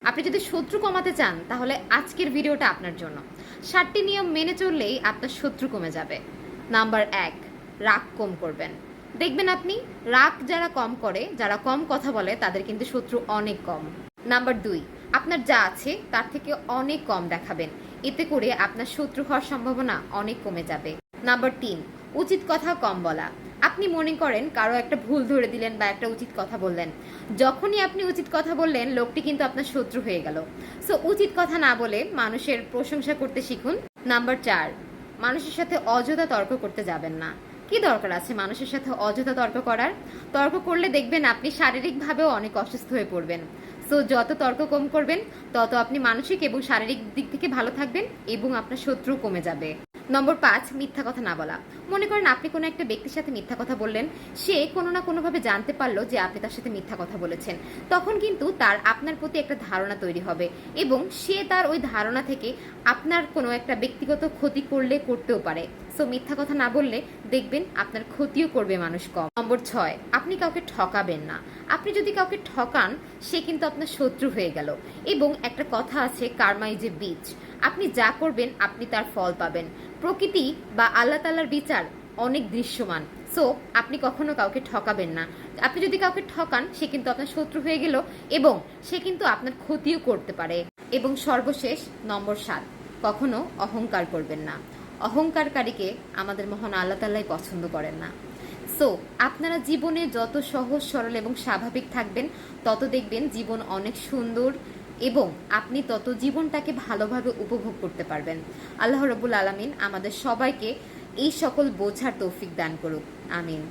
আপনি যদি শত্রু কমাতে চান তাহলে আজকের ভিডিওটা আপনার জন্য। 7টি নিয়ম মেনে চললেই আপনার শত্রু কমে যাবে। নাম্বার 1, রাগ কম করবেন। দেখবেন আপনি রাগ যারা কম করে, যারা কম কথা বলে, তাদের কিন্তু শত্রু অনেক কম। নাম্বার 2, আপনার যা আছে তার থেকে অনেক কম দেখাবেন। এতে করে আপনার শত্রু হওয়ার সম্ভাবনা অনেক কমে যাবে। নাম্বার 3, উচিত কথা কম বলা। আপনি মনে করেন কারো একটা ভুল ধরে দিলেন বা একটা উচিত কথা বললেন, যখনই আপনি উচিত কথা বললেন লোকটি কিন্তু আপনার শত্রু হয়ে গেল। সো উচিত কথা না বলে মানুষের প্রশংসা করতে শিখুন। নাম্বার 4, মানুষের সাথে অযথা তর্ক করতে যাবেন না। কি দরকার আছে মানুষের সাথে অযথা তর্ক করার? তর্ক করলে দেখবেন আপনি শারীরিকভাবেও অনেক অসুস্থ হয়ে পড়বেন। সো যত তর্ক কম করবেন তত আপনি মানসিক এবং শারীরিক দিক থেকে ভালো থাকবেন এবং আপনার শত্রু কমে যাবে। নম্বর 5, মিথ্যা কথা না বলা। মনে করেন আপনি কোনো একটা ব্যক্তির সাথে মিথ্যা কথা বললেন, সে কোনো না কোনোভাবে জানতে পারলো যে আপনি তার সাথে মিথ্যা কথা বলেছেন। তখন কিন্তু তার আপনার প্রতি একটা ধারণা তৈরি হবে এবং সে তার ওই ধারণা থেকে আপনার কোনো একটা ব্যক্তিগত ক্ষতি করতেও পারে। সো মিথ্যা কথা না বললে দেখবেন আপনার ক্ষতিও করবে মানুষ কম। নম্বর 6, আপনি কাউকে ঠকাবেন না। আপনি যদি কাউকে ঠকান সে কিন্তু আপনার শত্রু হয়ে গেল। এবং একটা কথা আছে, কার্মা ইজ এ বিচ। আপনি যা করবেন আপনি তার ফল পাবেন। প্রকৃতি বা আল্লাহ তাআলার বিচার অনেক দৃশ্যমান। সো আপনি কখনো কাউকে ঠকাবেন না। আপনি যদি কাউকে ঠকান সে কিন্তু আপনার শত্রু হয়ে গেল এবং সে কিন্তু আপনার ক্ষতিও করতে পারে। এবং সর্বশেষ নম্বর 7, কখনো অহংকার করবেন না। অহংকারকারীকে আমাদের মহান আল্লাহ তাআলাই পছন্দ করেন না। সো আপনারা জীবনে যত সহজ সরল এবং স্বাভাবিক থাকবেন তত দেখবেন জীবন অনেক সুন্দর এবং আপনি তত জীবনটাকে ভালোভাবে উপভোগ করতে পারবেন। আল্লাহ রাব্বুল আলামিন আমাদের সবাইকে এই সকল বোঝার তৌফিক দান করুক। আমিন।